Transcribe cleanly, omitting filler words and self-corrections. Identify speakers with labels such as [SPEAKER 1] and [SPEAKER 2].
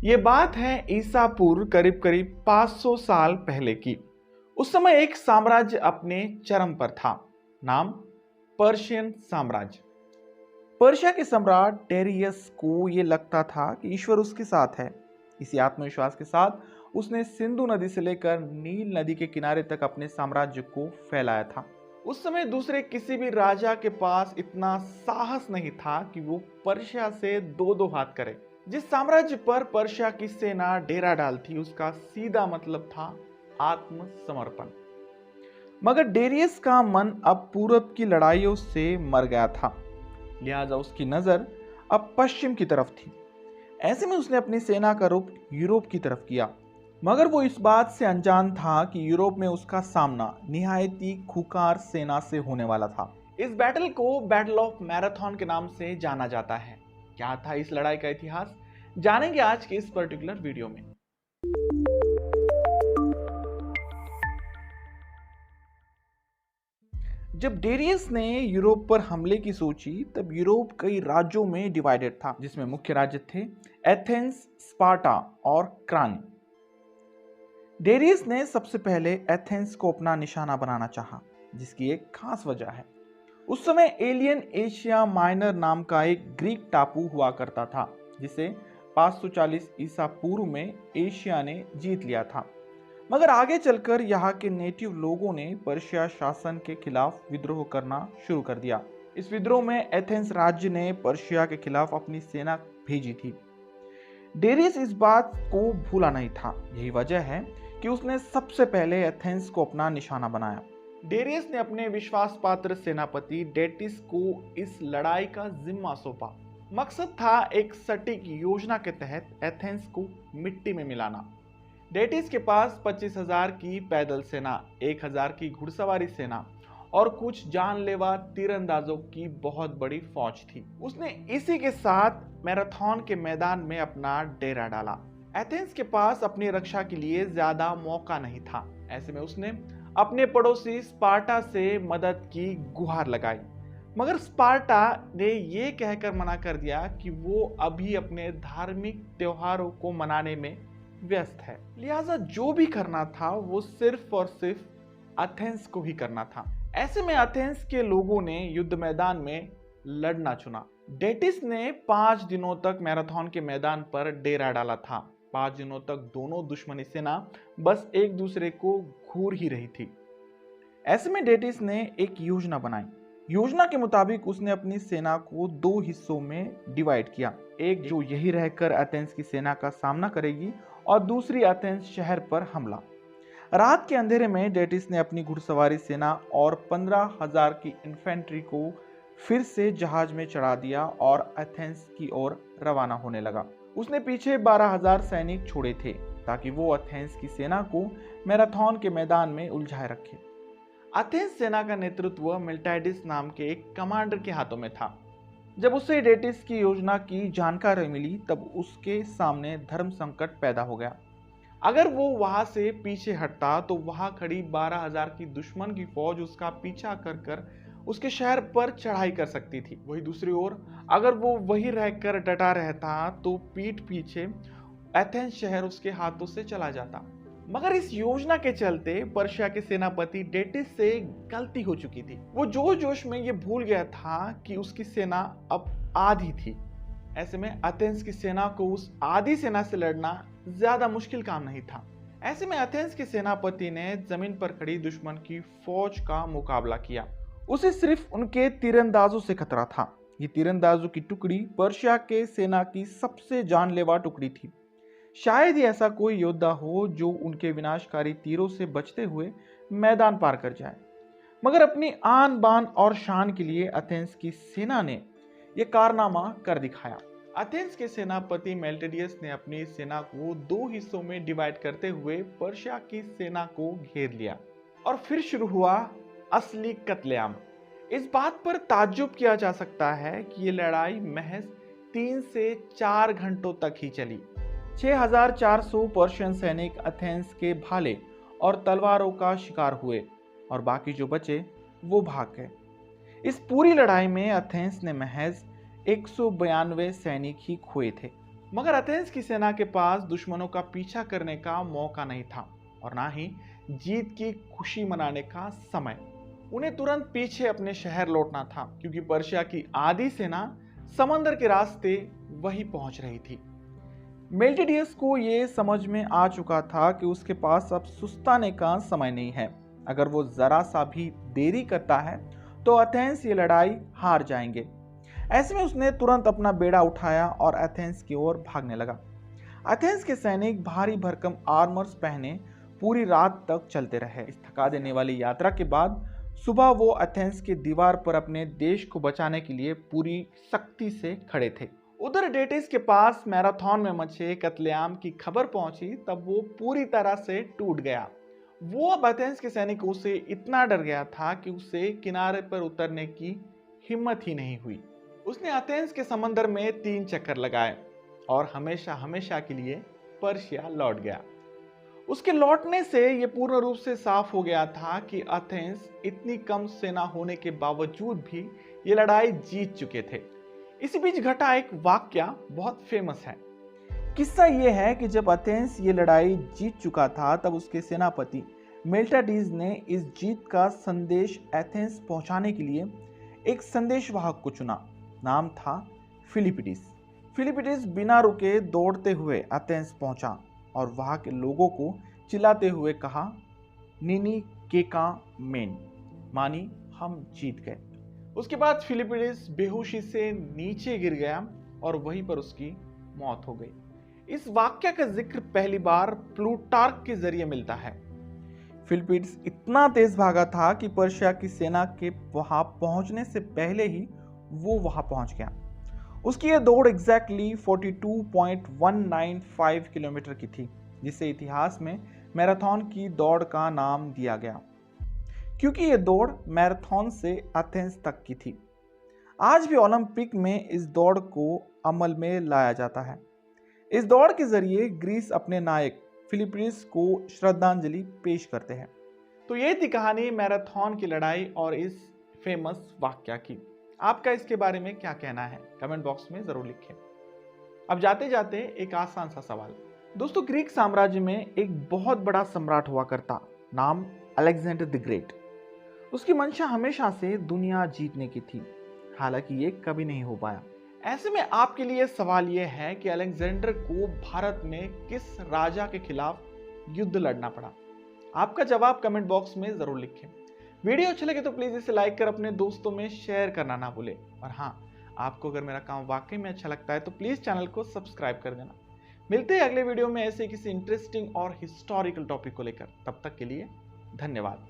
[SPEAKER 1] ये बात है ईसा पूर्व करीब करीब 500 साल पहले की। उस समय एक साम्राज्य अपने चरम पर था, नाम पर्शियन साम्राज्य। पर्शिया के सम्राट डेरियस को यह लगता था कि ईश्वर उसके साथ है। इसी आत्मविश्वास के साथ उसने सिंधु नदी से लेकर नील नदी के किनारे तक अपने साम्राज्य को फैलाया था। उस समय दूसरे किसी भी राजा के पास इतना साहस नहीं था कि वो पर्शिया से दो दो हाथ करे। जिस साम्राज्य पर पर्शिया की सेना डेरा डालती उसका सीधा मतलब था आत्मसमर्पण। मगर डेरियस का मन अब पूरब की लड़ाइयों से मर गया था, लिहाजा उसकी नजर अब पश्चिम की तरफ थी। ऐसे में उसने अपनी सेना का रुख यूरोप की तरफ किया, मगर वो इस बात से अनजान था कि यूरोप में उसका सामना निहायत ही खूंखार सेना से होने वाला था। इस बैटल को बैटल ऑफ मैराथन के नाम से जाना जाता है। क्या था इस लड़ाई का इतिहास, जानेंगे आज के इस पर्टिकुलर वीडियो में। जब डेरियस ने यूरोप पर हमले की सोची तब यूरोप कई राज्यों में डिवाइडेड था, जिसमें मुख्य राज्य थे एथेंस, स्पार्टा और क्रानी। डेरियस ने सबसे पहले एथेंस को अपना निशाना बनाना चाहा, जिसकी एक खास वजह है। उस समय एलियन एशिया माइनर नाम का एक ग्रीक टापू हुआ करता था, जिसे 540 ईसा पूर्व में एशिया ने जीत लिया था। मगर आगे चलकर यहाँ के नेटिव लोगों ने पर्शिया शासन के खिलाफ विद्रोह करना शुरू कर दिया। इस विद्रोह में एथेंस राज्य ने पर्शिया के खिलाफ अपनी सेना भेजी थी। डेरियस इस बात को भूला नहीं था, यही वजह है कि उसने सबसे पहले एथेंस को अपना निशाना बनाया। डेरियस ने अपने विश्वास पात्र सेनापति डेटिस को इस लड़ाई का जिम्मा सौंपा। मकसद था एक सटीक योजना के तहत एथेंस को मिट्टी में मिलाना। डेटिस के पास 25,000 की पैदल सेना, 1,000 की घुड़सवारी सेना और कुछ जानलेवा तीरंदाजों की बहुत बड़ी फौज थी। उसने इसी के साथ मैराथन के मैदान में अपना डेरा डाला। एथेंस के पास अपनी रक्षा के लिए ज्यादा मौका नहीं था। ऐसे में उसने अपने पड़ोसी स्पार्टा से मदद की गुहार लगाई, मगर स्पार्टा ने यह कहकर मना कर दिया कि वो अभी अपने धार्मिक त्योहारों को मनाने में व्यस्त है, लिहाजा जो भी करना था वो सिर्फ और सिर्फ एथेंस को ही करना था। ऐसे में एथेंस के लोगों ने युद्ध मैदान में लड़ना चुना। डेटिस ने 5 दिनों तक मैराथन के मैदान पर डेरा डाला था। 5 दिनों तक दोनों दुश्मनी सेना बस एक दूसरे को घूर ही रही थी। ऐसे में डेटिस ने एक योजना बनाई। योजना के मुताबिक उसने अपनी सेना को 2 हिस्सों में डिवाइड किया, एक जो यही रहकर एथेंस की सेना का सामना करेगी और दूसरी एथेंस शहर पर हमला। रात के अंधेरे में डेटिस ने अपनी घुड़सवारी सेना और 15,000 की इन्फेंट्री को फिर से जहाज में चढ़ा दिया और एथेंस की ओर रवाना होने लगा। उसने पीछे 12,000 सैनिक छोड़े थे ताकि वो एथेंस की सेना को मैराथन के मैदान में उलझाए रखे। एथेंस सेना का नेतृत्व मिलिटाइडिस नाम के एक कमांडर के हाथों में था। जब उसे डेटिस की योजना की जानकारी मिली तब उसके सामने धर्म संकट पैदा हो गया। अगर वो वहां से पीछे हटता तो वहां खड़ी 12,000 की दुश्मन की फौज उसका पीछा कर कर उसके शहर पर चढ़ाई कर सकती थी। वही दूसरी ओर अगर वो वहीं रहकर डटा रहता तो पीठ पीछे एथेंस शहर उसके हाथों से चला जाता। मगर इस योजना के चलते पर्शिया के सेनापति डेटिस से गलती हो चुकी थी। वो जोश में ये भूल गया था कि उसकी सेना अब आधी थी। ऐसे में एथेंस की सेना को उस आधी सेना से लड़ना ज्यादा मुश्किल काम नहीं था। ऐसे में एथेंस के सेनापति ने जमीन पर खड़ी दुश्मन की फौज का मुकाबला किया। उसे सिर्फ उनके तीरंदाजों से खतरा था। ये तीरंदाजों की टुकड़ी पर्शिया के सेना की सबसे जानलेवा टुकड़ी थी। शायद ही ऐसा कोई योद्धा हो जो उनके विनाशकारी तीरों से बचते हुए मैदान पार कर जाए। मगर अपनी आन बान और शान के लिए एथेंस की सेना ने यह कारनामा कर दिखाया। एथेंस के सेनापति मेल्टिडियस ने अपनी सेना को 2 हिस्सों में डिवाइड करते हुए पर्शिया की सेना को घेर लिया और फिर शुरू हुआ असली कत्लेआम। इस बात पर ताज्जुब किया जा सकता है कि यह लड़ाई महज 3 से 4 घंटों तक ही चली। 6,400 पर्शियन सैनिक एथेंस के भाले और तलवारों का शिकार हुए और बाकी जो बचे वो भाग गए। इस पूरी लड़ाई में एथेंस ने महज 192 सैनिक ही खोए थे। मगर एथेंस की सेना के पास दुश्मनों का पीछा करने का मौका नहीं था और ना ही जीत की खुशी मनाने का समय। उन्हें तुरंत पीछे अपने शहर लौटना था क्योंकि पर्शिया की आधी सेना समंदर के रास्ते वही पहुंच रही थी। मिलिटियस को यह समझ में आ चुका था कि उसके पास अब सुस्ताने का समय नहीं है। अगर वो जरा सा भी देरी करता है तो एथेंस ये लड़ाई हार जाएंगे। ऐसे में उसने तुरंत अपना बेड़ा उठाया और एथेंस की ओर भागने लगा। एथेंस के सैनिक भारी भरकम आर्मर्स पहने पूरी रात तक चलते रहे। इस थका देने वाली यात्रा के बाद सुबह वो एथेंस की दीवार पर अपने देश को बचाने के लिए पूरी शक्ति से खड़े थे। उधर डेटिस के पास मैराथन में मचे कत्लेआम की खबर पहुंची तब वो पूरी तरह से टूट गया। वो अब एथेंस के सैनिकों से इतना डर गया था कि उसे किनारे पर उतरने की हिम्मत ही नहीं हुई। उसने एथेंस के समंदर में 3 चक्कर लगाए और हमेशा हमेशा के लिए पर्शिया लौट गया। उसके लौटने से यह पूर्ण रूप से साफ हो गया था कि एथेंस इतनी कम सेना होने के बावजूद भी ये लड़ाई जीत चुके थे। इसी बीच घटा एक वाकया बहुत फेमस है। किस्सा यह है कि जब एथेंस ये लड़ाई जीत चुका था तब उसके सेनापति मिलिटियस ने इस जीत का संदेश एथेंस पहुंचाने के लिए एक संदेशवाहक को चुना। नाम था फिलिपिडिस। फिलिपिडिस बिना रुके दौड़ते हुए एथेंस पहुंचा और वहां के लोगों को चिल्लाते हुए कहा, नीनी केका मेन, मानी हम जीत गए। उसके बाद फिलिपिडिस बेहोशी से नीचे गिर गया और वहीं पर उसकी मौत हो गई। इस वाक्य का जिक्र पहली बार प्लूटार्क के जरिए मिलता है। फिलिपिडिस इतना तेज भागा था कि पर्शिया की सेना के वहां पहुंचने से पहले ही वो वहां पहुंच गया। उसकी यह दौड़ एग्जैक्टली 42.195 किलोमीटर की थी, जिसे इतिहास में मैराथन की दौड़ का नाम दिया गया क्योंकि यह दौड़ मैराथन से एथेंस तक की थी। आज भी ओलंपिक में इस दौड़ को अमल में लाया जाता है। इस दौड़ के जरिए ग्रीस अपने नायक फिलिपिडिस को श्रद्धांजलि पेश करते हैं। तो ये थी कहानी मैराथन की लड़ाई और इस फेमस वाक्या की। आपका इसके बारे में क्या कहना है कमेंट बॉक्स में जरूर लिखें। अब जाते जाते एक आसान सा सवाल। दोस्तों, ग्रीक साम्राज्य में एक बहुत बड़ा सम्राट हुआ करता, नाम अलेक्जेंडर द ग्रेट। उसकी मंशा हमेशा से दुनिया जीतने की थी, हालांकि ये कभी नहीं हो पाया। ऐसे में आपके लिए सवाल यह है कि अलेक्जेंडर को भारत में किस राजा के खिलाफ युद्ध लड़ना पड़ा। आपका जवाब कमेंट बॉक्स में जरूर लिखें। वीडियो अच्छा लगे तो प्लीज इसे लाइक कर अपने दोस्तों में शेयर करना ना भूलें। और हाँ, आपको अगर मेरा काम वाकई में अच्छा लगता है तो प्लीज चैनल को सब्सक्राइब कर देना। मिलते हैं अगले वीडियो में ऐसे किसी इंटरेस्टिंग और हिस्टोरिकल टॉपिक को लेकर। तब तक के लिए धन्यवाद।